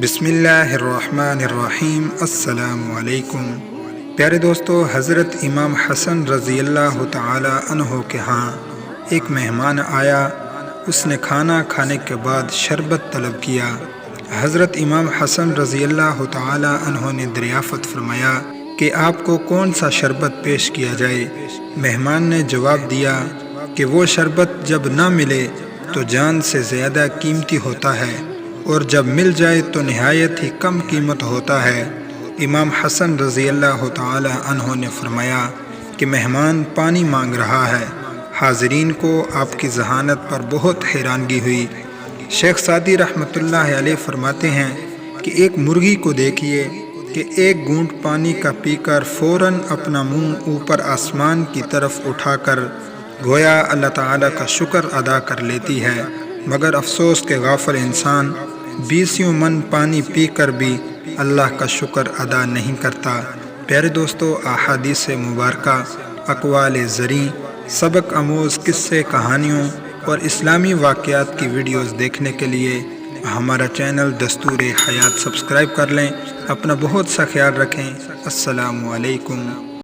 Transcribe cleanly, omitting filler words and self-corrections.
بسم اللہ الرحمن الرحیم۔ السلام علیکم پیارے دوستو، حضرت امام حسن رضی اللہ تعالی عنہ کے ہاں ایک مہمان آیا۔ اس نے کھانا کھانے کے بعد شربت طلب کیا۔ حضرت امام حسن رضی اللہ تعالی عنہ نے دریافت فرمایا کہ آپ کو کون سا شربت پیش کیا جائے؟ مہمان نے جواب دیا کہ وہ شربت جب نہ ملے تو جان سے زیادہ قیمتی ہوتا ہے، اور جب مل جائے تو نہایت ہی کم قیمت ہوتا ہے۔ امام حسن رضی اللہ تعالی عنہ نے فرمایا کہ مہمان پانی مانگ رہا ہے۔ حاضرین کو آپ کی ذہانت پر بہت حیرانگی ہوئی۔ شیخ سعدی رحمۃ اللہ علیہ فرماتے ہیں کہ ایک مرغی کو دیکھیے کہ ایک گھونٹ پانی کا پی کر فوراً اپنا منہ اوپر آسمان کی طرف اٹھا کر گویا اللہ تعالیٰ کا شکر ادا کر لیتی ہے، مگر افسوس کہ غافل انسان 20 من پانی پی کر بھی اللہ کا شکر ادا نہیں کرتا۔ پیارے دوستو، احادیث مبارکہ، اقوال زریں، سبق آموز قصے، کہانیوں اور اسلامی واقعات کی ویڈیوز دیکھنے کے لیے ہمارا چینل دستور حیات سبسکرائب کر لیں۔ اپنا بہت سا خیال رکھیں۔ السلام علیکم۔